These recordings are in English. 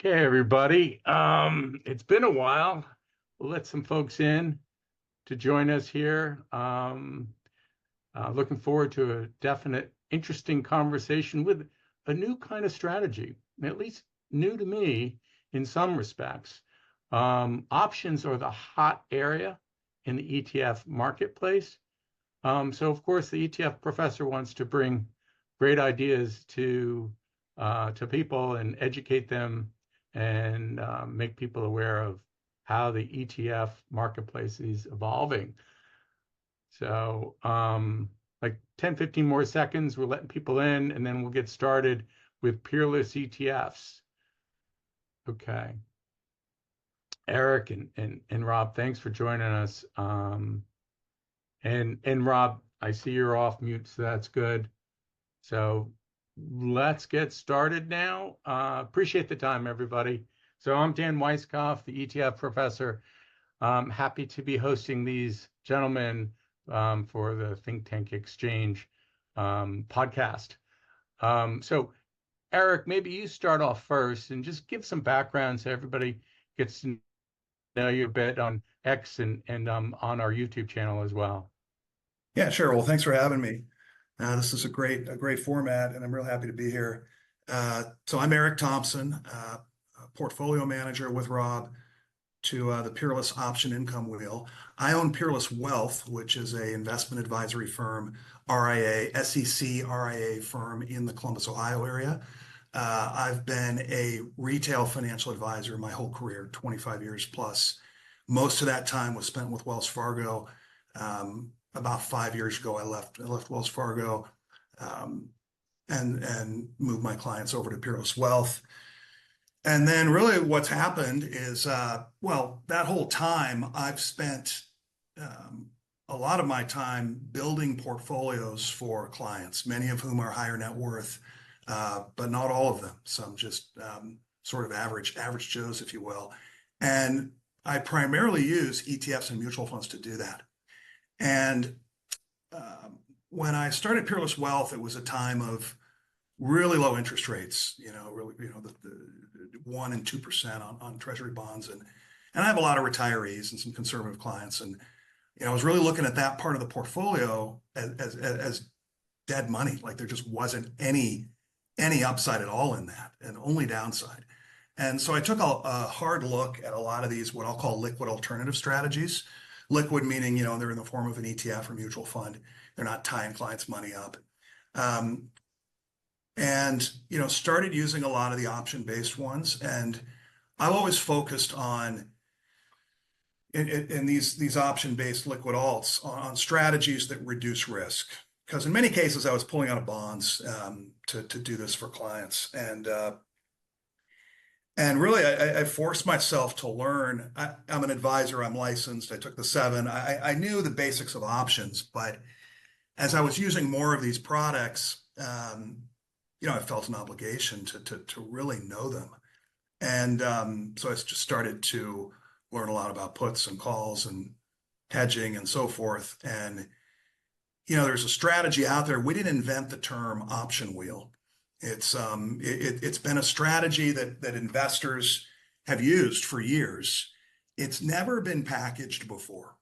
Okay, everybody. It's been a while. We'll let some folks in to join us here. Looking forward to a definite, interesting conversation with a new kind of strategy, at least new to me in some respects. Options are the hot area in the ETF marketplace. So, of course, the ETF professor wants to bring great ideas to people and educate them and make people aware of how the ETF marketplace is evolving. So like 10, 15 more seconds, we're letting people in, and then we'll get started with Peerless ETFs. Okay. Erik and Rob, thanks for joining us. And Rob, I see you're off mute, so that's good. So let's get started now. Appreciate the time, everybody. So I'm Dan Weisskopf, the ETF professor. Happy to be hosting these gentlemen for the Think Tank Exchange podcast. So Erik, maybe you start off first and just give some background so everybody gets to know you a bit on X and on our YouTube channel as well. Yeah, sure. Well, thanks for having me. This is a great format, and I'm real happy to be here. So I'm Erik Thompson, a portfolio manager with Rob to the Peerless Option Income Wheel. I own Peerless Wealth, which is a investment advisory firm, RIA, SEC RIA firm in the Columbus, Ohio area. I've been a retail financial advisor my whole career, 25 years plus. Most of that time was spent with Wells Fargo. About 5 years ago, I left Wells Fargo and moved my clients over to Peerless Wealth. And then really what's happened is, well, that whole time I've spent a lot of my time building portfolios for clients, many of whom are higher net worth, but not all of them. Some just sort of average Joes, if you will. And I primarily use ETFs and mutual funds to do that. And when I started Peerless Wealth, it was a time of really low interest rates, the 1% and 2% on treasury bonds. And I have a lot of retirees and some conservative clients. And, I was really looking at that part of the portfolio as dead money. Like there just wasn't any upside at all in that, and only downside. And so I took a hard look at a lot of these, what I'll call liquid alternative strategies. Liquid meaning, they're in the form of an ETF or mutual fund. They're not tying clients' money up. And started using a lot of the option-based ones. And I've always focused on, in these option-based liquid alts, on strategies that reduce risk. Because in many cases, I was pulling out of bonds to do this for clients. And really, I forced myself to learn. I'm an advisor. I'm licensed. I took the 7. I knew the basics of options, but as I was using more of these products, I felt an obligation to really know them. And so I just started to learn a lot about puts and calls and hedging and so forth. And, there's a strategy out there. We didn't invent the term option wheel. It's been a strategy that investors have used for years. It's never been packaged before,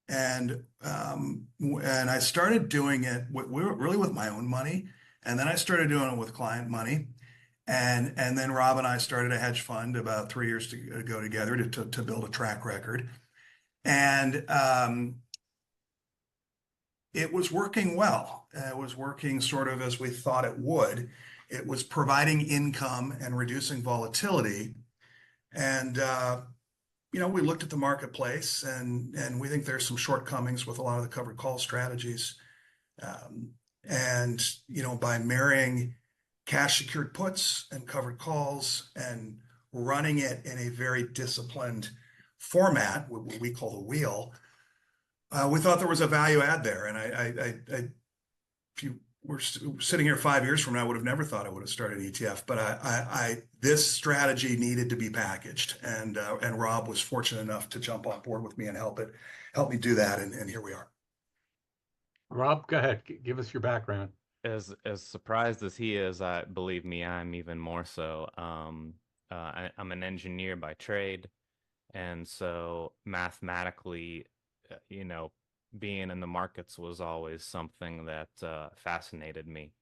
and I started doing it really with my own money, and then I started doing it with client money, and then Rob and I started a hedge fund about 3 years ago together to build a track record, and it was working well. It was working sort of as we thought it would. It was providing income and reducing volatility. And, we looked at the marketplace and we think there's some shortcomings with a lot of the covered call strategies. By marrying cash secured puts and covered calls and running it in a very disciplined format, what we call the wheel, we thought there was a value add there. And if you were sitting here 5 years from now, I would have never thought I would have started an ETF. But this strategy needed to be packaged, and Rob was fortunate enough to jump on board with me and help me do that. And here we are. Rob, go ahead. Give us your background. As surprised as he is, believe me, I'm even more so. I'm an engineer by trade. And so mathematically, you know, being in the markets was always something that fascinated me.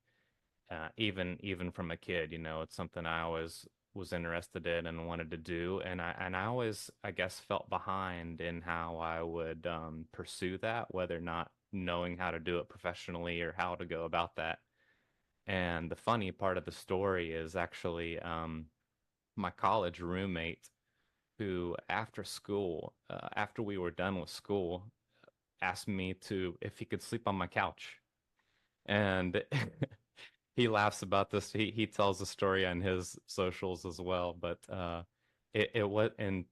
Even from a kid, you know, it's something I always was interested in and wanted to do. And I always, I guess, felt behind in how I would pursue that, whether or not knowing how to do it professionally or how to go about that. And the funny part of the story is actually my college roommate who, after school, after we were done with school, asked me to if he could sleep on my couch. And he laughs about this. He tells the story on his socials as well. But it was, and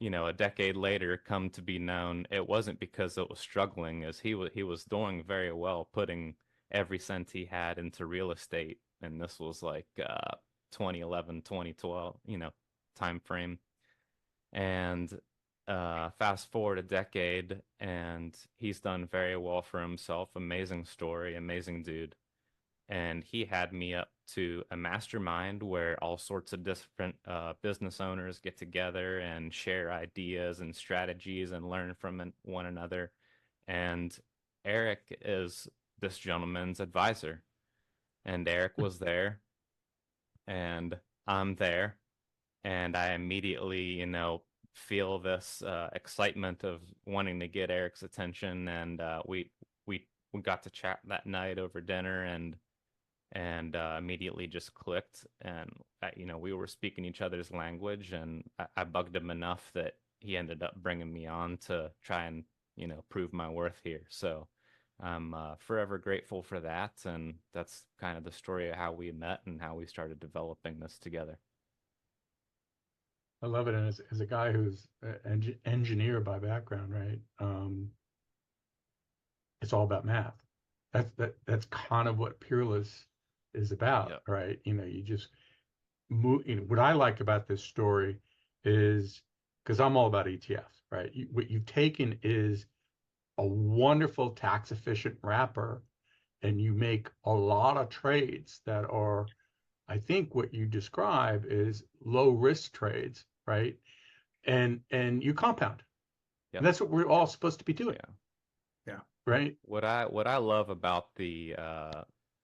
you know, a decade later, come to be known, it wasn't because it was struggling, as he was doing very well, putting every cent he had into real estate, and this was like 2011, 2012, you know, time frame. And fast forward a decade, and he's done very well for himself. Amazing story, amazing dude. And he had me up to a mastermind where all sorts of different business owners get together and share ideas and strategies and learn from one another. And Erik is this gentleman's advisor. And Erik was there, and I'm there, and I immediately, you know, feel this excitement of wanting to get Erik's attention, and we got to chat that night over dinner, and immediately just clicked, and you know, we were speaking each other's language, and I bugged him enough that he ended up bringing me on to try and, you know, prove my worth here. So I'm forever grateful for that, and that's kind of the story of how we met and how we started developing this together. I love it. And as a guy who's an engineer by background, right? It's all about math. That's kind of what Peerless is about, Yep. right? You know, you just move. You know, what I like about this story is because I'm all about ETFs, right? What you've taken is a wonderful tax efficient wrapper, and you make a lot of trades that are, I think what you describe is low risk trades, right? And you compound. And Yep. that's what we're all supposed to be doing, Yeah. Yeah. right? What I love about the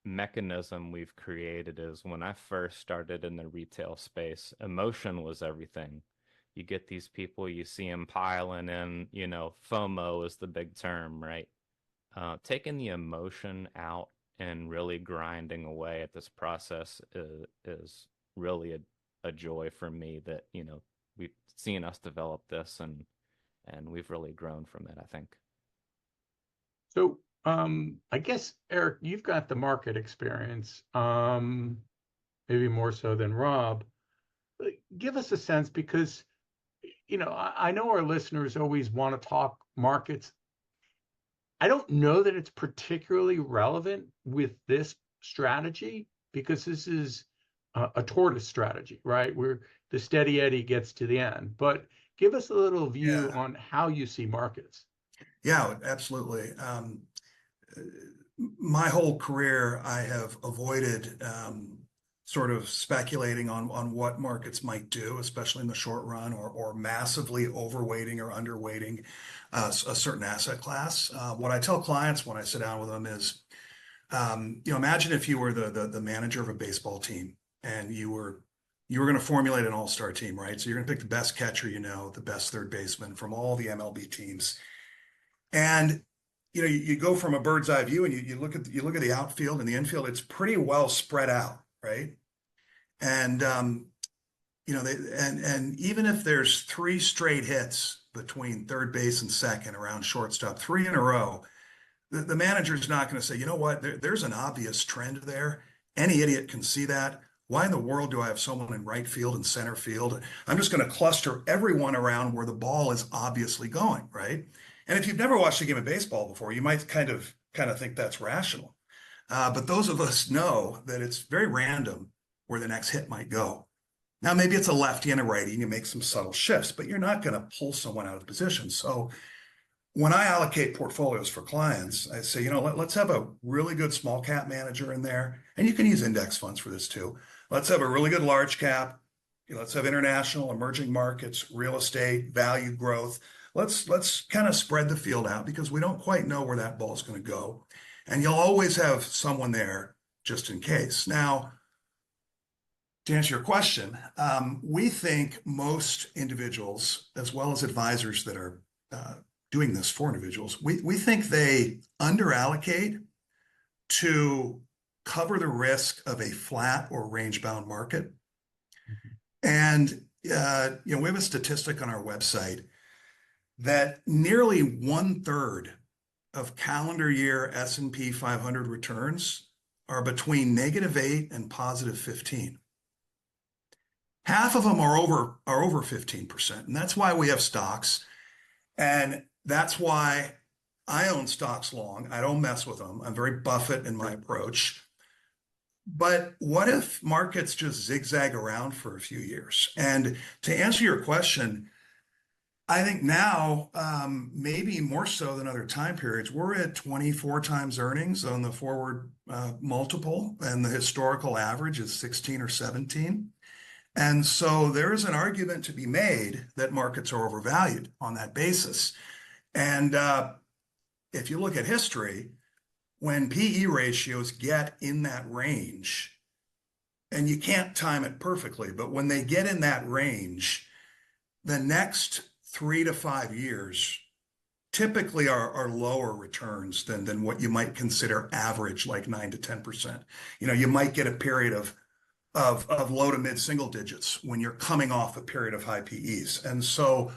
mechanism we've created is when I first started in the retail space, emotion was everything. You get these people, you see them piling in, you know, FOMO is the big term, right? Taking the emotion out and really grinding away at this process is really a joy for me that, you know, we've seen us develop this, and we've really grown from it, I think. So I guess Erik, you've got the market experience, maybe more so than Rob. Give us a sense because you know I know our listeners always want to talk markets. I don't know that it's particularly relevant with this strategy because this is a tortoise strategy, right? Where the steady Eddie gets to the end. But give us a little view Yeah. on how you see markets. Yeah, absolutely. My whole career, I have avoided sort of speculating on what markets might do, especially in the short run, or massively overweighting or underweighting a certain asset class. What I tell clients when I sit down with them is, imagine if you were the manager of a baseball team, and you were going to formulate an all-star team, right? So you're going to pick the best catcher, the best third baseman from all the MLB teams. And you go from a bird's eye view, and you look at the outfield and the infield. It's pretty well spread out, right? And and even if there's three straight hits between third base and second around shortstop, three in a row, the manager's not going to say, you know what, there's an obvious trend there. Any idiot can see that. Why in the world do I have someone in right field and center field? I'm just going to cluster everyone around where the ball is obviously going, right? And if you've never watched a game of baseball before, you might kind of think that's rational. But those of us know that it's very random where the next hit might go. Now, maybe it's a lefty and a righty, and you make some subtle shifts, but you're not going to pull someone out of position. So when I allocate portfolios for clients, I say, let's have a really good small cap manager in there. And you can use index funds for this too. Let's have a really good large cap, Let's have international, emerging markets, real estate, value growth. Let's kind of spread the field out because we don't quite know where that ball is going to go. And you'll always have someone there just in case. Now, to answer your question, we think most individuals, as well as advisors that are doing this for individuals, we think they underallocate to cover the risk of a flat or range-bound market. And we have a statistic on our website that nearly 1/3 of calendar year S&P 500 returns are between -8 and +15. Half of them are over 15%, and that's why we have stocks, and that's why I own stocks long. I don't mess with them. I'm very Buffett in my approach. But what if markets just zigzag around for a few years? And to answer your question, I think now, maybe more so than other time periods, we're at 24 times earnings on the forward multiple, and the historical average is 16 or 17. And so there is an argument to be made that markets are overvalued on that basis. And if you look at history, when PE ratios get in that range, and you can't time it perfectly, but when they get in that range, the next 3 to 5 years typically are lower returns than what you might consider average, like 9 to 10%. You might get a period of low to mid single digits when you're coming off a period of high PEs. And so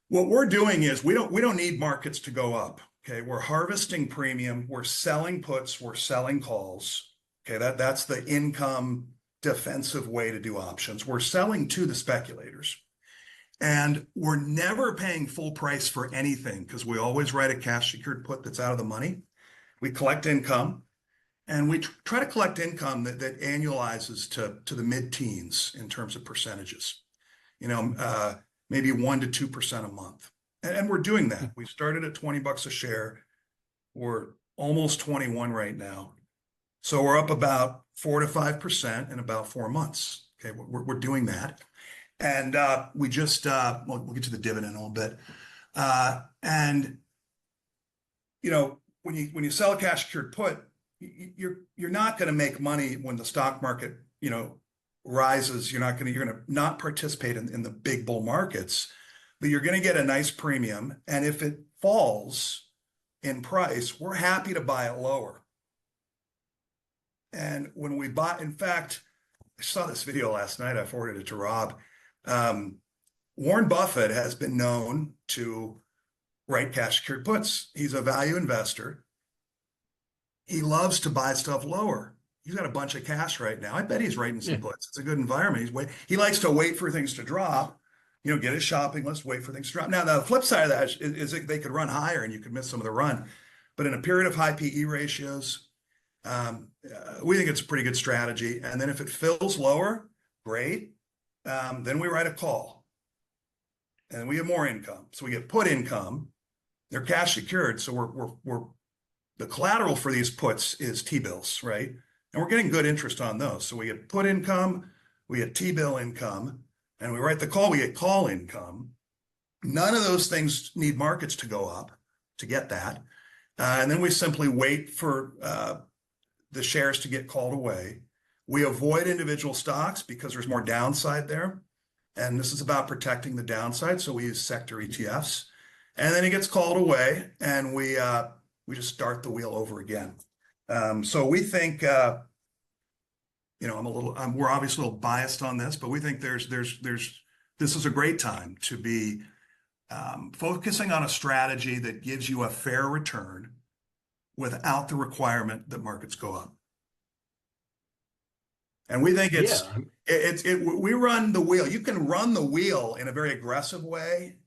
what we're doing is we don't need markets to go up. Okay, we're harvesting premium, we're selling puts, we're selling calls. Okay, that's the income defensive way to do options. We're selling to the speculators. And we're never paying full price for anything because we always write a cash secured put that's out of the money. We collect income, and we try to collect income that annualizes to the mid-teens in terms of percentages. Maybe 1 to 2% a month. And we're doing that. We started at $20 a share. We're almost 21 right now. So we're up about 4 to 5% in about 4 months. Okay, we're doing that. And we just, we'll get to the dividend in a little bit. And when you sell a cash secured put, you're not going to make money when the stock market, rises. You're going to not participate in the big bull markets, but you're going to get a nice premium. And if it falls in price, we're happy to buy it lower. And when we bought, in fact, I saw this video last night. I forwarded it to Rob. Warren Buffett has been known to write cash secured puts. He's a value investor. He loves to buy stuff lower. He's got a bunch of cash right now. I bet he's writing some puts. It's a good environment. He likes to wait for things to drop, get his shopping list, wait for things to drop. Now, the flip side of that is they could run higher and you could miss some of the run. But in a period of high PE ratios, we think it's a pretty good strategy. And then if it fills lower, great. Then we write a call and we have more income. So we get put income. They're cash secured. So we're the collateral for these puts is T-bills, right? And we're getting good interest on those. So we get put income, we get T-bill income, and we write the call, we get call income. None of those things need markets to go up to get that. And then we simply wait for the shares to get called away. We avoid individual stocks because there's more downside there. And this is about protecting the downside. So we use sector ETFs. And then it gets called away and we just start the wheel over again. So we think, we're obviously a little biased on this, but we think this is a great time to be focusing on a strategy that gives you a fair return without the requirement that markets go up. And we think we run the wheel. You can run the wheel in a very aggressive way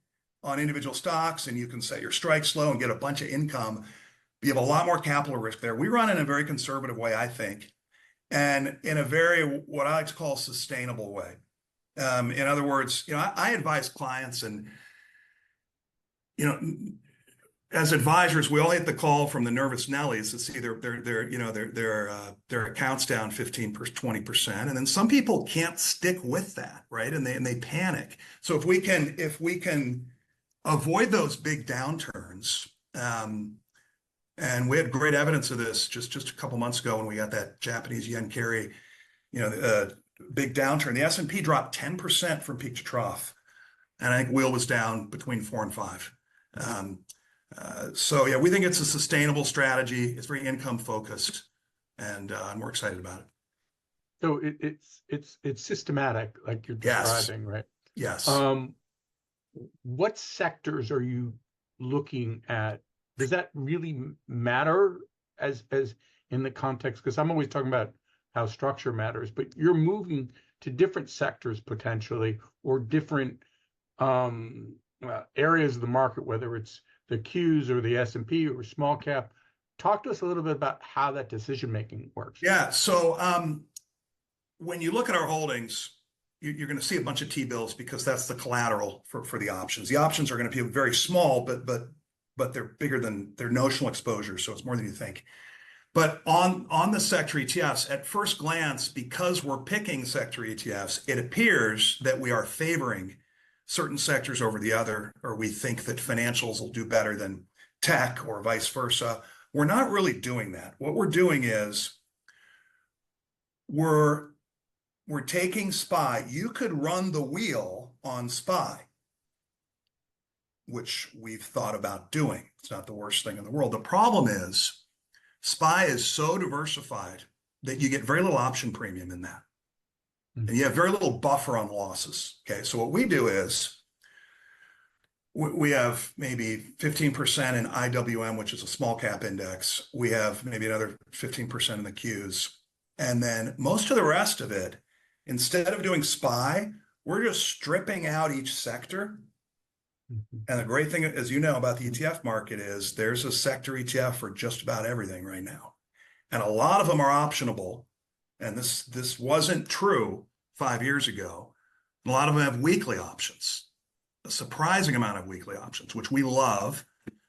on individual stocks, and you can set your strikes low and get a bunch of income. You have a lot more capital risk there. We run in a very conservative way, I think, and in a very, what I like to call, sustainable way. In other words, I advise clients, and as advisors, we all hit the call from the nervous Nellies to see their accounts down 15%, 20%. And then some people can't stick with that, right? And they panic. So if we can avoid those big downturns, and we had great evidence of this just a couple months ago when we got that Japanese yen carry, big downturn. The S&P dropped 10% from peak to trough. And I think Wheel was down between 4 and 5. So yeah, we think it's a sustainable strategy. It's very income focused, and we're excited about it. So it's systematic, like you're Yes. describing, right? Yes. What sectors are you looking at? Does that really matter as in the context? Because I'm always talking about how structure matters, but you're moving to different sectors potentially, or different areas of the market, whether it's the Qs or the S&P or small cap. Talk to us a little bit about how that decision making works. Yeah. So when you look at our holdings, you're going to see a bunch of T-bills because that's the collateral for the options. The options are going to be very small, but they're bigger than their notional exposure, so it's more than you think. But on the sector ETFs, at first glance, because we're picking sector ETFs, it appears that we are favoring certain sectors over the other, or we think that financials will do better than tech or vice versa. We're not really doing that. What we're doing is we're taking SPY. You could run the wheel on SPY, which we've thought about doing. It's not the worst thing in the world. The problem is SPY is so diversified that you get very little option premium in that. And you have very little buffer on losses. Okay, so what we do is we have maybe 15% in IWM, which is a small cap index. We have maybe another 15% in the Qs. And then most of the rest of it, instead of doing SPY, we're just stripping out each sector. And the great thing, as you know, about the ETF market is there's a sector ETF for just about everything right now. And a lot of them are optionable. And this wasn't true 5 years ago. And a lot of them have weekly options, a surprising amount of weekly options, which we love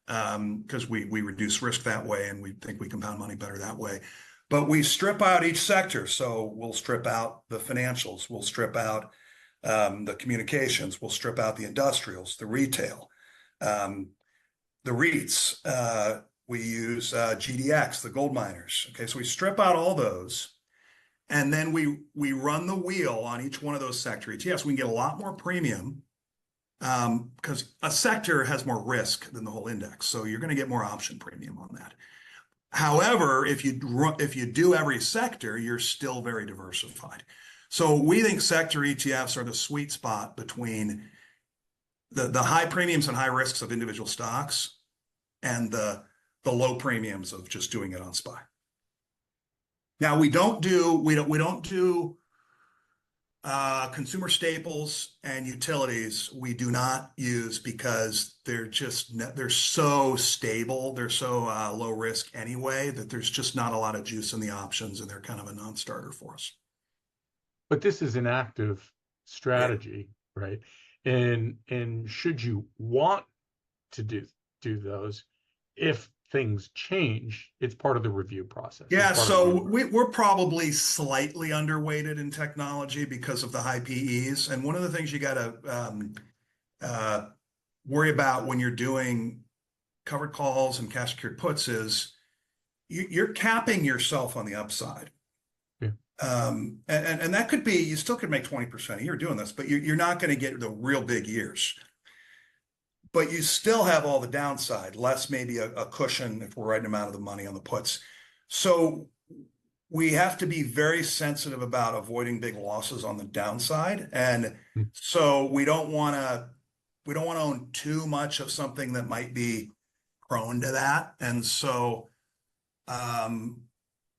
because we reduce risk that way, and we think we compound money better that way. But we strip out each sector. So we'll strip out the financials. We'll strip out the communications. We'll strip out the industrials, the retail, the REITs. We use GDX, the gold miners. Okay, so we strip out all those. And then we run the wheel on each one of those sector ETFs. We can get a lot more premium because a sector has more risk than the whole index. So you're going to get more option premium on that. However, if you do every sector, you're still very diversified. So we think sector ETFs are the sweet spot between the high premiums and high risks of individual stocks and the low premiums of just doing it on SPY. Now we don't do consumer staples and utilities. We do not use because they're so stable, they're so low risk anyway that there's just not a lot of juice in the options, and they're kind of a non-starter for us. But this is an active strategy, yeah, right? And should you want to do those, if things change, it's part of the review process. Yeah, so we're probably slightly underweighted in technology because of the high PEs. And one of the things you got to worry about when you're doing covered calls and cash secured puts is you're capping yourself on the upside. Yeah. And that could be, you still could make 20% a year doing this, but you're not going to get the real big years. But you still have all the downside, less maybe a cushion if we're writing them out of the money on the puts. So we have to be very sensitive about avoiding big losses on the downside. And so we don't want to own too much of something that might be prone to that. And so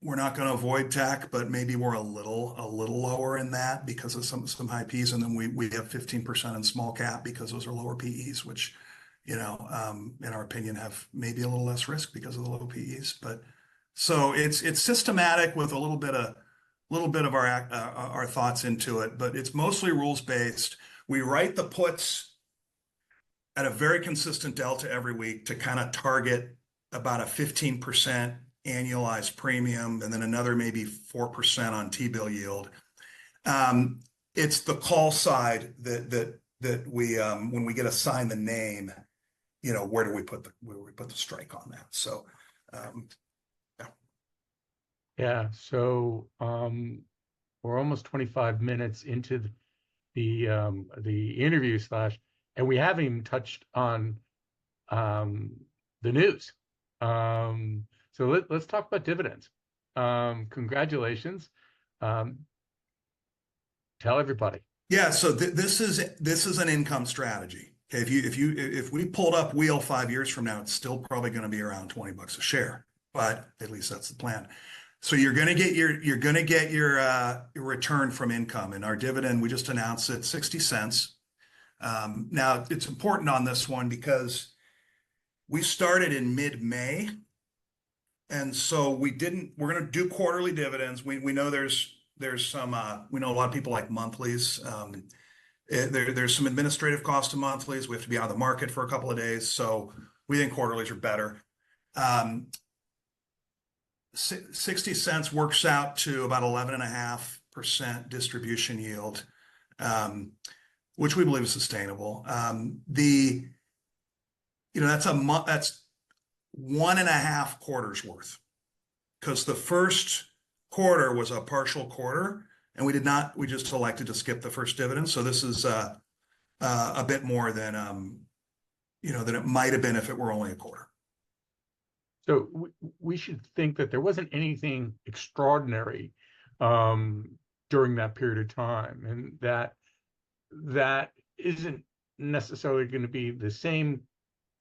we're not going to avoid tech, but maybe we're a little lower in that because of some high Ps. And then we have 15% in small cap because those are lower PEs, which, in our opinion, have maybe a little less risk because of the low PEs. But so it's systematic with a little bit of our thoughts into it, but it's mostly rules based. We write the puts at a very consistent delta every week to kind of target about a 15% annualized premium, and then another maybe 4% on T-bill yield. It's the call side that we when we get assigned the name, where do we put the strike on that? So yeah. So we're almost 25 minutes into the interview slash, and we haven't even touched on the news. So let's talk about dividends. Congratulations. Tell everybody. yeah, so this is an income strategy. Okay, if we pulled up Wheel 5 years from now, it's still probably going to be around $20 a share, but at least that's the plan. So you're going to get your return from income, and our dividend, we just announced it, 60 cents. Now it's important on this one because we started in mid-May, and so we're going to do quarterly dividends. We know there's some we know a lot of people like monthlies. There's some administrative cost to monthlies. We have to be out of the market for a couple of days, so we think quarterlies are better. 60 cents works out to about 11.5% distribution yield, which we believe is sustainable. That's 1.5 quarters worth, because the first quarter was a partial quarter, and we just elected to skip the first dividend. So this is a bit more than than it might have been if it were only a quarter. So we should think that there wasn't anything extraordinary during that period of time, and that isn't necessarily going to be the same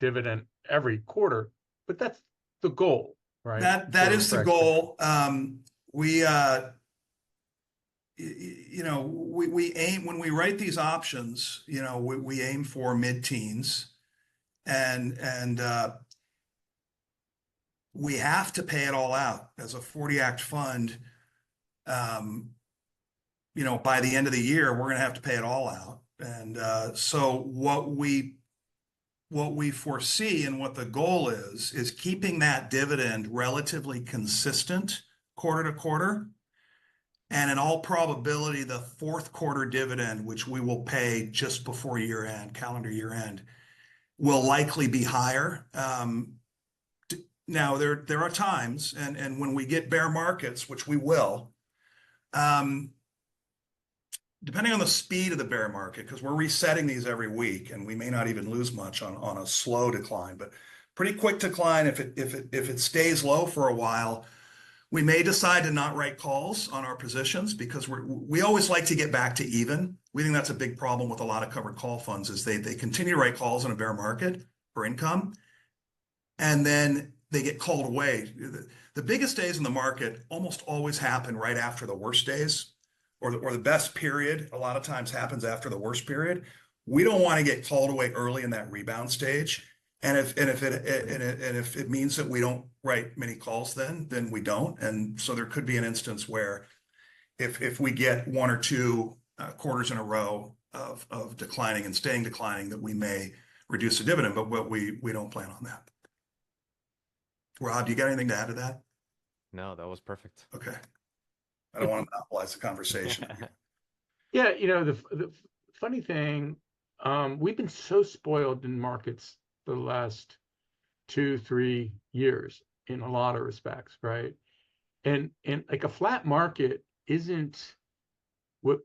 dividend every quarter, but that's the goal, right? That is the goal. We aim, when we write these options, we aim for mid-teens, and we have to pay it all out as a 40-act fund. By the end of the year, we're going to have to pay it all out. And so what we foresee and what the goal is keeping that dividend relatively consistent quarter to quarter. And in all probability, the fourth quarter dividend, which we will pay just before year end, calendar year end, will likely be higher. Now, there are times, and when we get bear markets, which we will, depending on the speed of the bear market, because we're resetting these every week, and we may not even lose much on a slow decline, but pretty quick decline. If it stays low for a while, we may decide to not write calls on our positions, because we always like to get back to even. We think that's a big problem with a lot of covered call funds, is they continue to write calls in a bear market for income, and then they get called away. The biggest days in the market almost always happen right after the worst days, or the best period a lot of times happens after the worst period. We don't want to get called away early in that rebound stage. And if it means that we don't write many calls, then we don't. And so there could be an instance where if we get one or two quarters in a row of declining and staying declining, that we may reduce the dividend, but we don't plan on that. Rob, do you got anything to add to that? No, that was perfect. Okay. I don't want to monopolize the conversation. Yeah, the funny thing, we've been so spoiled in markets the last 2-3 years in a lot of respects, right? And like a flat market isn't what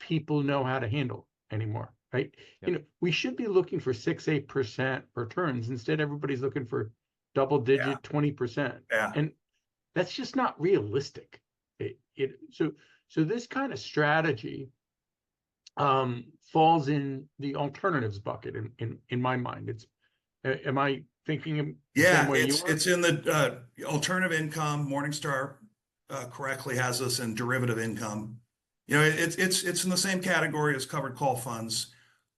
people know how to handle anymore, right? Yep. We should be looking for 6-8% returns. Instead, everybody's looking for double-digit 20%. Yeah. And that's just not realistic. So this kind of strategy falls in the alternatives bucket in my mind. Am I thinking the same way you are? It's in the alternative income. Morningstar correctly has us in derivative income. It's in the same category as covered call funds.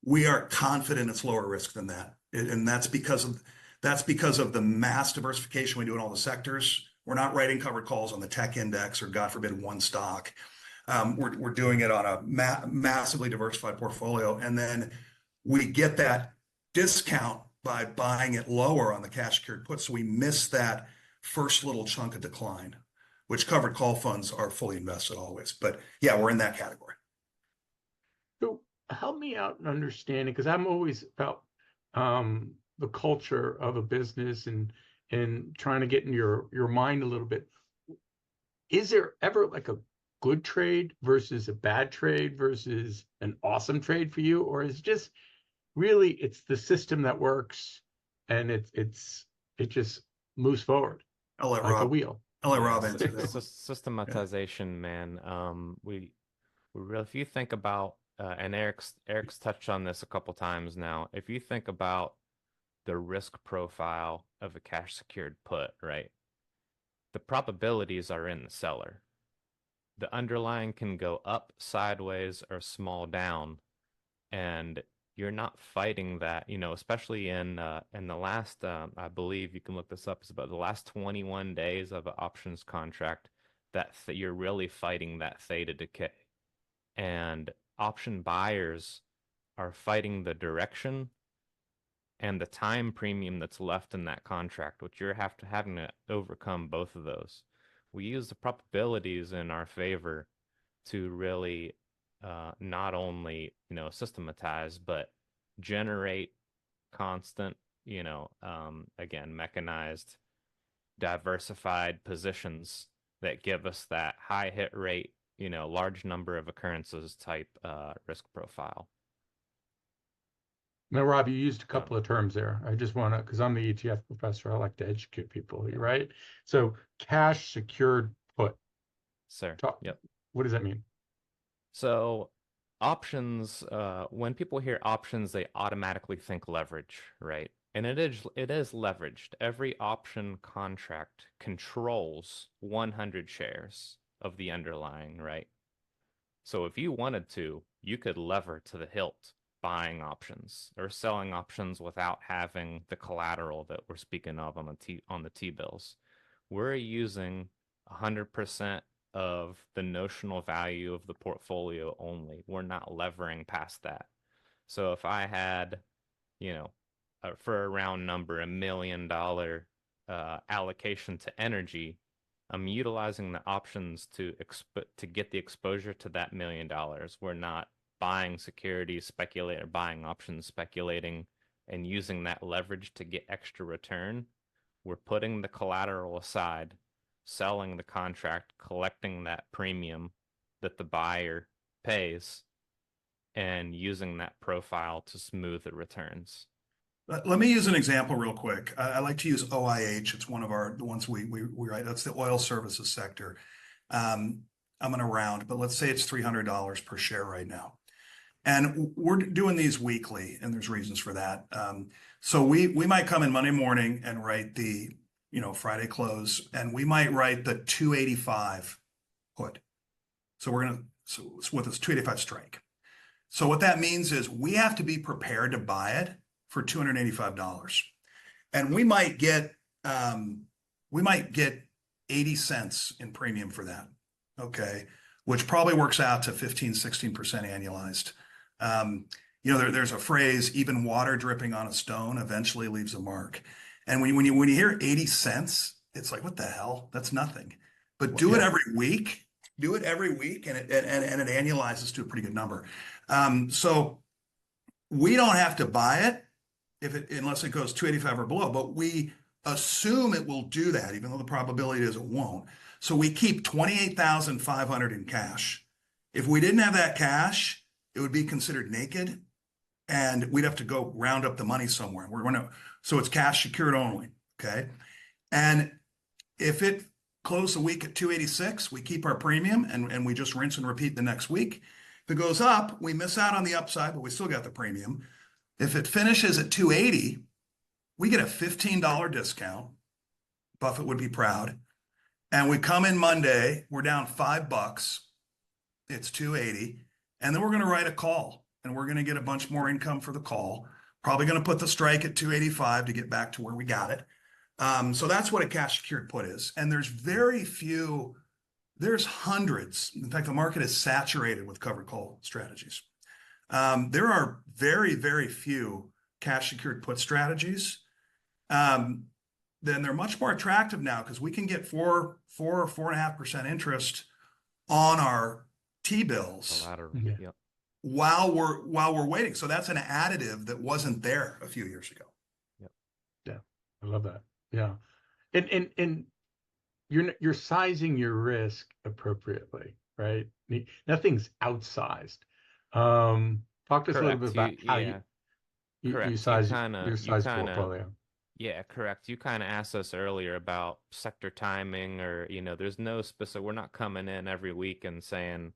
We are confident it's lower risk than that, and that's because of the mass diversification we do in all the sectors. We're not writing covered calls on the tech index or, God forbid, one stock. We're doing it on a massively diversified portfolio, and then we get that discount by buying it lower on the cash secured put. So we missed that first little chunk of decline, which covered call funds are fully invested always. But yeah, we're in that category. So help me out in understanding, because I'm always about the culture of a business and trying to get in your mind a little bit. Is there ever like a good trade versus a bad trade versus an awesome trade for you, or is it just really it's the system that works and it just moves forward I'll let like a Rob. wheel? I'll let Yeah, Rob answer that. systematization, man. We really, if you think about, and Erik's touched on this a couple times now. If you think about the risk profile of a cash secured put, right? The probabilities are in the seller. The underlying can go up, sideways, or small down, and you're not fighting that, especially in the last, I believe you can look this up, it's about the last 21 days of an options contract that you're really fighting that theta decay. And option buyers are fighting the direction and the time premium that's left in that contract, which you're having to overcome both of those. We use the probabilities in our favor to really not only systematize but generate constant, again, mechanized, diversified positions that give us that high hit rate, large number of occurrences type risk profile. Now, Rob, you used a So, couple of terms there. I just want to, because I'm the ETF professor, I like to educate people, right? So cash secured put. sir, Talk, yep. what does that mean? So options, when people hear options, they automatically think leverage, right? And it is leveraged. Every option contract controls 100 shares of the underlying, right? So if you wanted to, you could lever to the hilt buying options or selling options without having the collateral that we're speaking of on the T-bills. We're using 100% of the notional value of the portfolio only. We're not levering past that. So if I had, for a round number, $1 million allocation to energy, I'm utilizing the options to get the exposure to that $1 million. We're not buying securities, buying options, speculating, and using that leverage to get extra return. We're putting the collateral aside, selling the contract, collecting that premium that the buyer pays, and using that profile to smooth the returns. Let me use an example real quick. I like to use OIH. It's one of the ones we write. That's the oil services sector. I'm going to round, but let's say it's $300 per share right now. And we're doing these weekly, and there's reasons for that. So we might come in Monday morning and write the Friday close, and we might write the 285 put. So with this 285 strike. So what that means is we have to be prepared to buy it for $285, and we might get 80 cents in premium for that. Okay, which probably works out to 15-16% annualized. There's a phrase, even water dripping on a stone eventually leaves a mark. And when you hear 80 cents, it's like, what the hell? That's nothing. But do it every week. Do it every week, and it annualizes to a pretty good number. So we don't have to buy it unless it goes 285 or below, but we assume it will do that, even though the probability is it won't. So we keep 28,500 in cash. If we didn't have that cash, it would be considered naked, and we'd have to go round up the money somewhere. So it's cash secured only, okay? And if it closed the week at 286, we keep our premium, and we just rinse and repeat the next week. If it goes up, we miss out on the upside, but we still got the premium. If it finishes at 280, we get a $15 discount. Buffett would be proud. And we come in Monday, we're down $5. It's 280. And then we're going to write a call, and we're going to get a bunch more income for the call. Probably going to put the strike at 285 to get back to where we got it. So that's what a cash secured put is. And there's hundreds. In fact, the market is saturated with covered call strategies. There are very, very few cash secured put strategies, then they're much more attractive now because we can get 4.5% interest on our T-bills Collateral. Yeah. Yep. while we're waiting. So that's an additive that wasn't there a few years ago. Yep. Yeah. I love that. Yeah. And you're sizing your risk appropriately, right? Nothing's outsized. Talk to us a little bit Correct. about how Yeah. you Correct. size your You size kind of, portfolio. yeah, correct. You kind of asked us earlier about sector timing, or, there's no specific, we're not coming in every week and saying,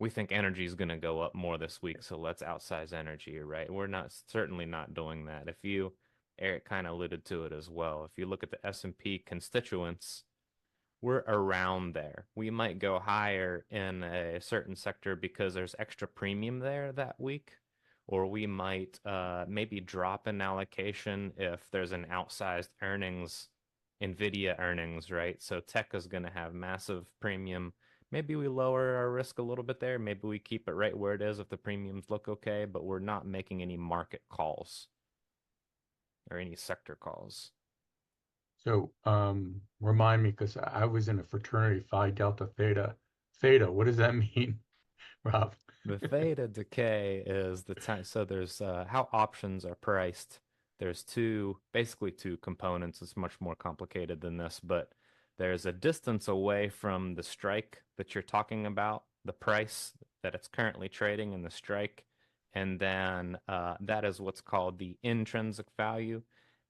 we think energy is going to go up more this week, so let's outsize energy, right? We're not certainly not doing that. Eric kind of alluded to it as well. If you look at the S&P constituents, we're around there. We might go higher in a certain sector because there's extra premium there that week, or we might maybe drop an allocation if there's an outsized earnings, NVIDIA earnings, right? So tech is going to have massive premium. Maybe we lower our risk a little bit there. Maybe we keep it right where it is if the premiums look okay, but we're not making any market calls or any sector calls. So remind me, because I was in a fraternity, Phi Delta Theta. Theta, what does that mean, Rob? The theta decay is the time. So there's how options are priced. There's basically two components. It's much more complicated than this, but there's a distance away from the strike that you're talking about, the price that it's currently trading in the strike, and then that is what's called the intrinsic value.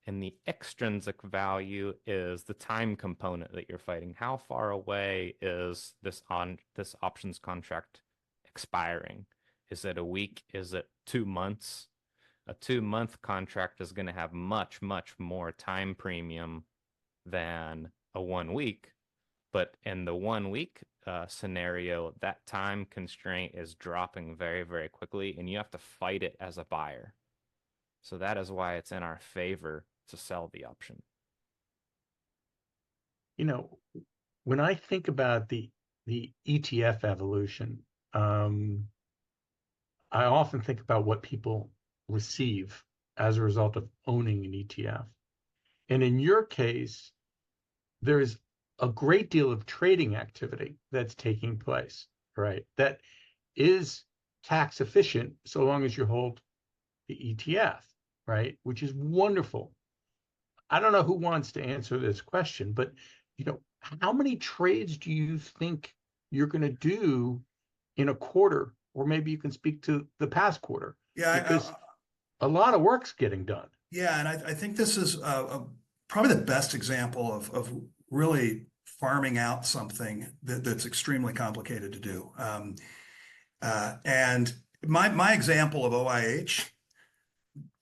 And the extrinsic value is the time component that you're fighting. How far away is this options contract expiring? Is it a week? Is it 2 months? A 2 month contract is going to have much, much more time premium than a 1 week. But in the 1 week scenario, that time constraint is dropping very, very quickly, and you have to fight it as a buyer. So that is why it's in our favor to sell the option. When I think about the ETF evolution, I often think about what people receive as a result of owning an ETF. And in your case, there's a great deal of trading activity that's taking place, right? That is tax efficient so long as you hold the ETF, right? Which is wonderful. I don't know who wants to answer this question, but how many trades do you think you're going to do in a quarter? Or maybe you can speak to the past quarter, because a lot of work's getting done. Yeah, and I think this is probably the best example of really farming out something that's extremely complicated to do. And my example of OIH,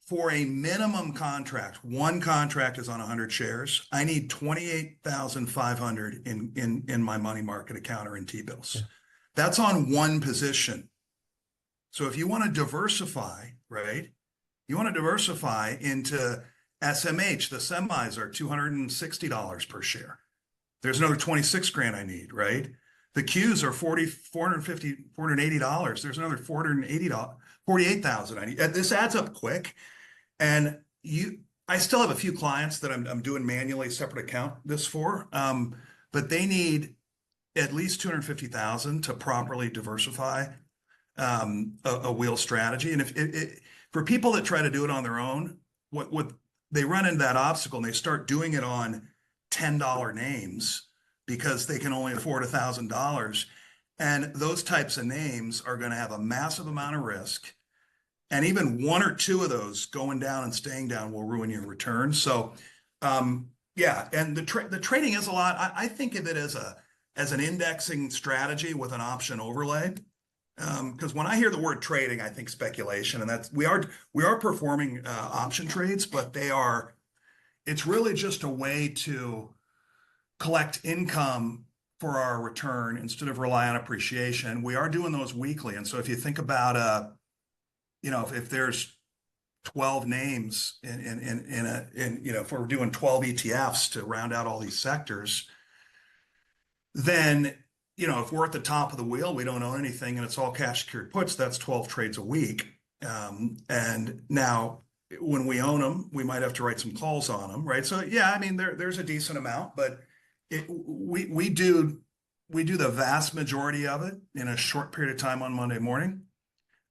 for a minimum contract, one contract is on 100 shares. I need 28,500 in my money market account or in T-bills. Yeah. That's on one position. So if you want to diversify, right? You want to diversify into SMH. The semis are $260 per share. There's another 26 grand I need, right? The Qs are $450, $480. There's another $480, 48,000 I need. And this adds up quick. And I still have a few clients that I'm doing manually separate account this for, but they need at least 250,000 to properly diversify a wheel strategy. And for people that try to do it on their own, what they run into that obstacle, and they start doing it on $10 names because they can only afford $1,000. And those types of names are going to have a massive amount of risk. And even one or two of those going down and staying down will ruin your return. So, yeah, and the trading is a lot. I think of it as an indexing strategy with an option overlay. Because when I hear the word trading, I think speculation, and we are performing option trades, but it's really just a way to collect income for our return instead of rely on appreciation. We are doing those weekly, and so if you think about if there's 12 names if we're doing 12 ETFs to round out all these sectors, then if we're at the top of the wheel, we don't own anything and it's all cash secured puts, that's 12 trades a week. And now when we own them, we might have to write some calls on them, right? So yeah, I mean, there's a decent amount, but we do the vast majority of it in a short period of time on Monday morning.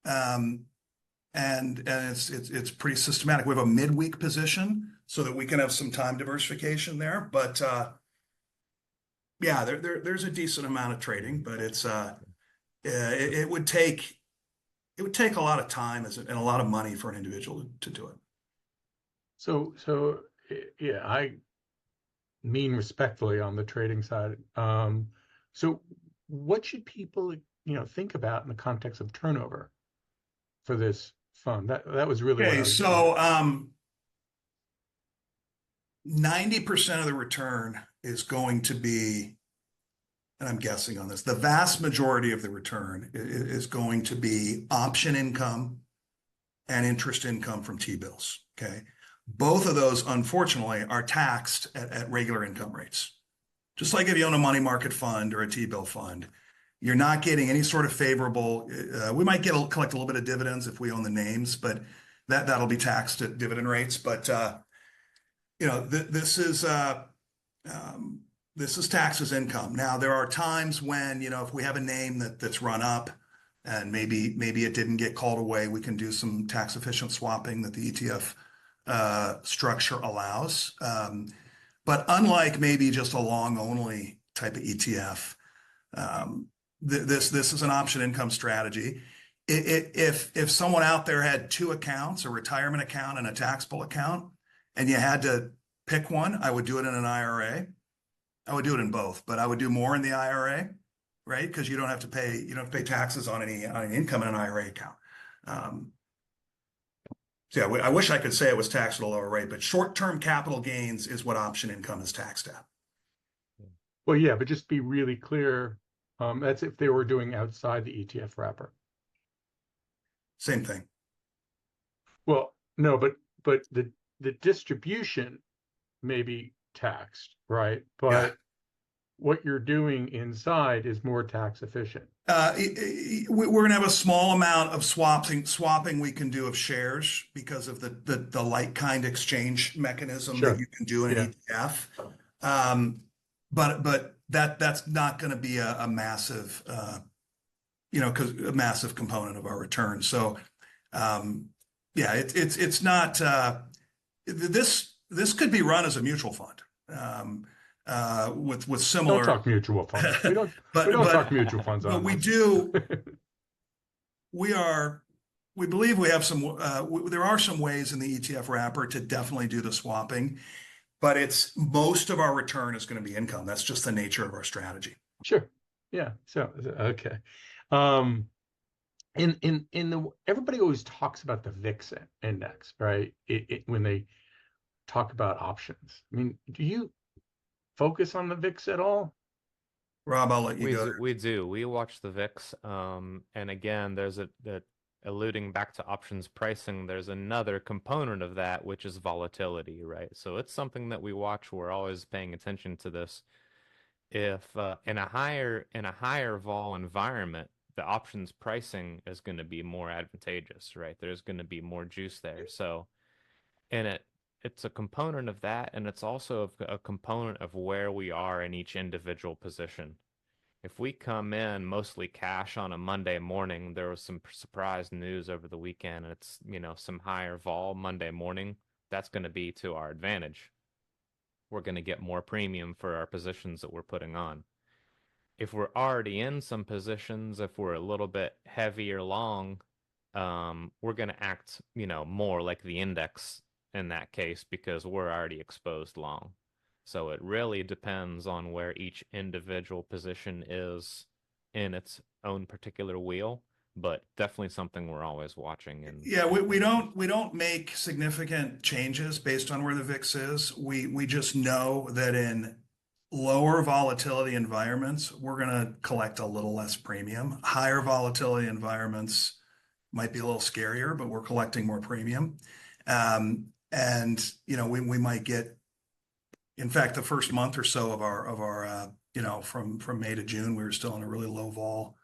And it's pretty systematic. We have a midweek position so that we can have some time diversification there. But yeah, there's a decent amount of trading, but it would take a lot of time and a lot of money for an individual to do it. So yeah, I mean respectfully on the trading side. So what should people, think about in the context of turnover for this fund? That was really what I Okay, was. so 90% of the return is going to be, and I'm guessing on this, the vast majority of the return is going to be option income and interest income from T-bills. Okay. Both of those, unfortunately, are taxed at regular income rates. Just like if you own a money market fund or a T-bill fund, you're not getting any sort of favorable. We might collect a little bit of dividends if we own the names, but that'll be taxed at dividend rates. But this is taxed as income. Now there are times when if we have a name that's run up, and maybe it didn't get called away, we can do some tax efficient swapping that the ETF structure allows. But unlike maybe just a long only type of ETF, this is an option income strategy. If someone out there had two accounts, a retirement account and a taxable account, and you had to pick one, I would do it in an IRA. I would do it in both, but I would do more in the IRA, right? Because you don't have to pay taxes on any income in an IRA account. So yeah, I wish I could say it was taxed at a lower rate, but short-term capital gains is what option income is taxed at. Well, yeah, but just be really clear. That's if they were doing outside the ETF wrapper. Same thing. Well, no, but the distribution may be taxed, right? But what you're doing inside is more tax efficient. We're going to have a small amount of swapping we can do of shares because of the like kind exchange mechanism that you can do in an ETF. But that's not going to be a massive, because a massive component of our return. So, yeah, it's not. This could be run as a mutual fund. With similar. Don't talk mutual funds. We don't talk mutual funds. But we do. We believe we have some. There are some ways in the ETF wrapper to definitely do the swapping, but most of our return is going to be income. That's just the nature of our strategy. Sure. Yeah. So okay. Everybody always talks about the VIX index, right? When they talk about options. I mean, do you focus on the VIX at all? Rob, I'll let you go. We do. We watch the VIX. And again, there's alluding back to options pricing, there's another component of that, which is volatility, right? So it's something that we watch. We're always paying attention to this. If in a higher vol environment, the options pricing is going to be more advantageous, right? There's going to be more juice there. So, and it's a component of that, and it's also a component of where we are in each individual position. If we come in mostly cash on a Monday morning, there was some surprise news over the weekend, and it's, some higher vol Monday morning, that's going to be to our advantage. We're going to get more premium for our positions that we're putting on. If we're already in some positions, if we're a little bit heavier long, we're going to act, more like the index in that case because we're already exposed long. So it really depends on where each individual position is in its own particular wheel, but definitely something we're always watching. And yeah, we don't make significant changes based on where the VIX is. We just know that in lower volatility environments, we're going to collect a little less premium. Higher volatility environments might be a little scarier, but we're collecting more premium. And we might get, in fact, the first month or so of our from May to June, we were still in a really low vol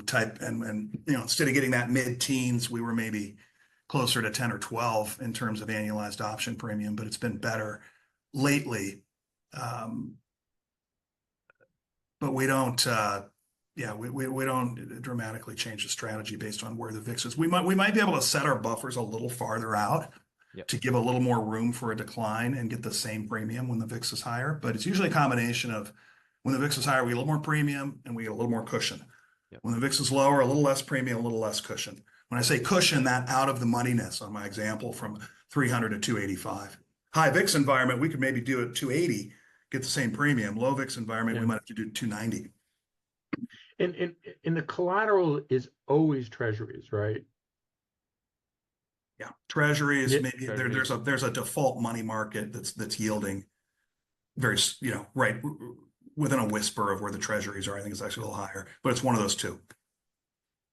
type, and instead of getting that mid-teens, we were maybe closer to 10 or 12 in terms of annualized option premium, but it's been better lately. But we don't, yeah, we don't dramatically change the strategy based on where the VIX is. We might be able to set our buffers a little farther out Yep. to give a little more room for a decline and get the same premium when the VIX is higher. But it's usually a combination of when the VIX is higher, we get a little more premium and we get a little more cushion. Yep. When the VIX is lower, a little less premium, a little less cushion. When I say cushion, that out of the moneyness on my example from 300 to 285. High VIX environment, we could maybe do it 280, get the same premium. Low VIX environment, we might have to do 290. And the collateral is always treasuries, right? Yeah, treasuries, Yeah, maybe treasuries. there's a default money market that's yielding very, right within a whisper of where the treasuries are. I think it's actually a little higher, but it's one of those two.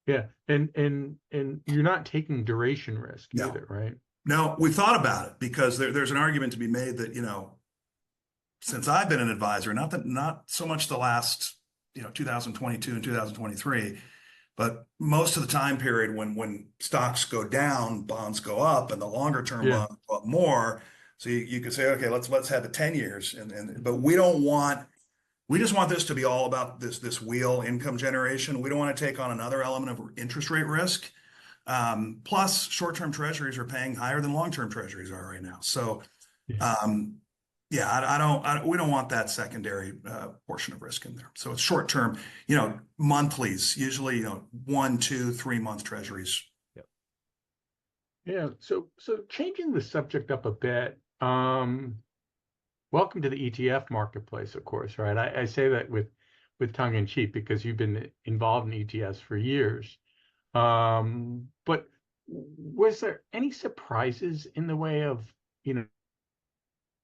Yeah, and you're not taking duration risk No. either, right? No, we've thought about it because there's an argument to be made that, since I've been an advisor, not so much the last, 2022 and 2023, but most of the time period when stocks go down, bonds go up, and the longer term Yeah. bonds go up more. So you could say, okay, let's have it 10 years, but we just want this to be all about this wheel income generation. We don't want to take on another element of interest rate risk. Plus, short-term treasuries are paying higher than long-term treasuries are right now. So, yeah, we don't want that secondary portion of risk in there. So it's short-term, monthlies, usually, 1, 2, 3 month treasuries. Yep. Yeah. So changing the subject up a bit. Welcome to the ETF marketplace, of course, right? I say that with tongue in cheek because you've been involved in ETFs for years. But was there any surprises in the way of,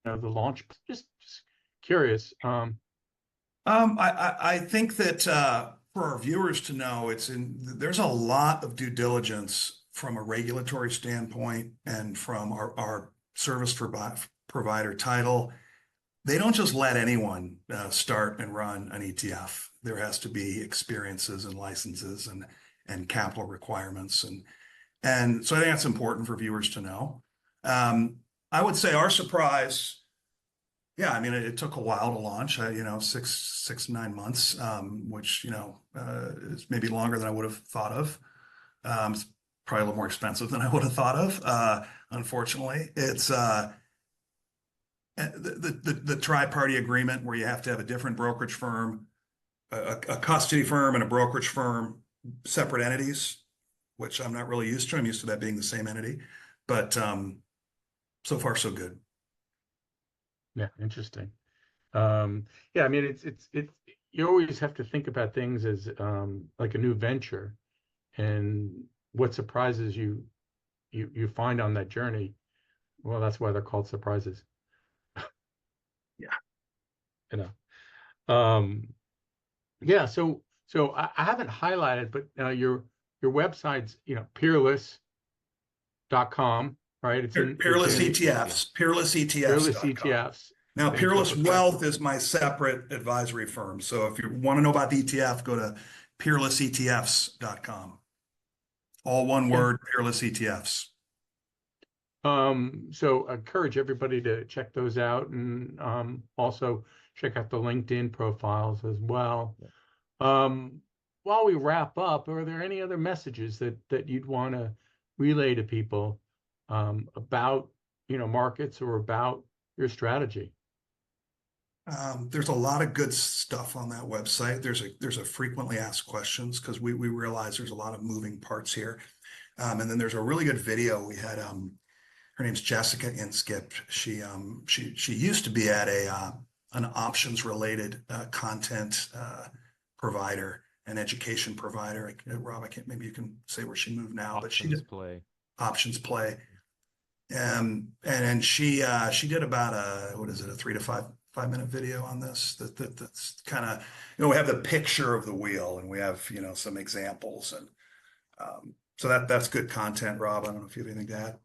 the launch? Just curious. I think that for our viewers to know, there's a lot of due diligence from a regulatory standpoint and from our service provider title. They don't just let anyone start and run an ETF. There has to be experiences and licenses and capital requirements. And so I think that's important for viewers to know. I would say our surprise, yeah, I mean, it took a while to launch, 6, 9 months, which, is maybe longer than I would have thought of. It's probably a little more expensive than I would have thought of. Unfortunately, it's the tri-party agreement where you have to have a different brokerage firm, a custody firm and a brokerage firm, separate entities, which I'm not really used to. I'm used to that being the same entity, but so far so good. Yeah, interesting. Yeah, I mean, it's you always have to think about things as like a new venture, and what surprises you find on that journey. Well, that's why they're called surprises. Yeah. Yeah. So I haven't highlighted, but your website's peerless.com, right? It's Peerless in ETFs, peerlessETFs.com. Peerless ETFs. Now, Thanks, Peerless Robert. Wealth is my separate advisory firm. So if you want to know about the ETF, go to peerlessETFs.com. All one word, Peerless ETFs. So I encourage everybody to check those out, and also check out the LinkedIn profiles as well. While we wrap up, are there any other messages that you'd want to relay to people about markets or about your strategy? There's a lot of good stuff on that website. There's a frequently asked questions because we realize there's a lot of moving parts here. And then there's a really good video we had. Her name's Jessica Inskip. She used to be at an options related content provider, an education provider. Rob, maybe you can say where she moved now, but she did Options Play. And she did about a 3 to 5 minute video on this. That's kind of, we have the picture of the wheel and we have, some examples. And so that's good content, Rob. I don't know if you have anything to add.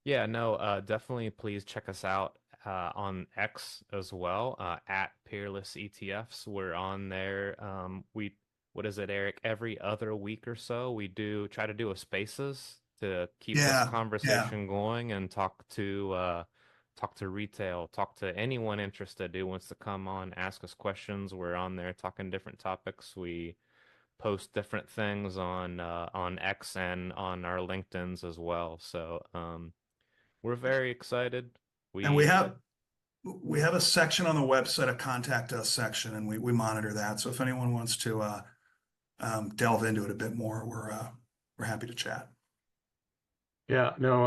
Yeah, no, definitely please check us out on X as well, at Peerless ETFs. We're on there. What is it, Erik? Every other week or so, we try to do a Spaces to keep this Yeah, yeah. conversation going and talk to retail, talk to anyone interested who wants to come on, ask us questions. We're on there talking different topics. We post different things on X and on our LinkedIn's as well. So we're very excited. And we have a section on the website, a contact us section, and we monitor that. So if anyone wants to delve into it a bit more, we're happy to chat. Yeah, no,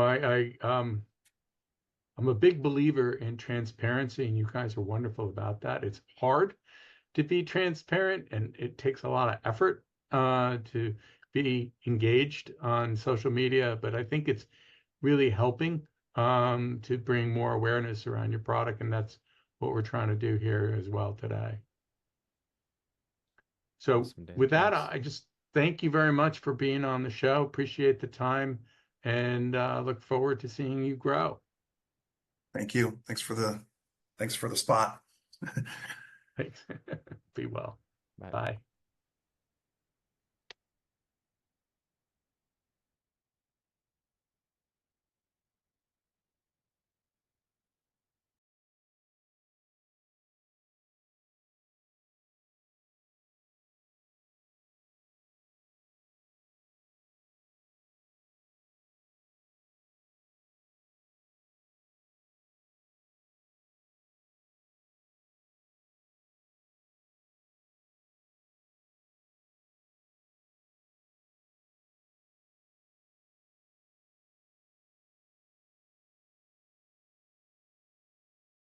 I'm a big believer in transparency, and you guys are wonderful about that. It's hard to be transparent, and it takes a lot of effort to be engaged on social media, but I think it's really helping to bring more awareness around your product, and that's what we're trying to do here as well today. So Awesome, Dan. with that, Thanks. I just thank you very much for being on the show. Appreciate the time, and look forward to seeing you grow. Thank you. Thanks for the spot. Thanks. Be well. Bye. Bye.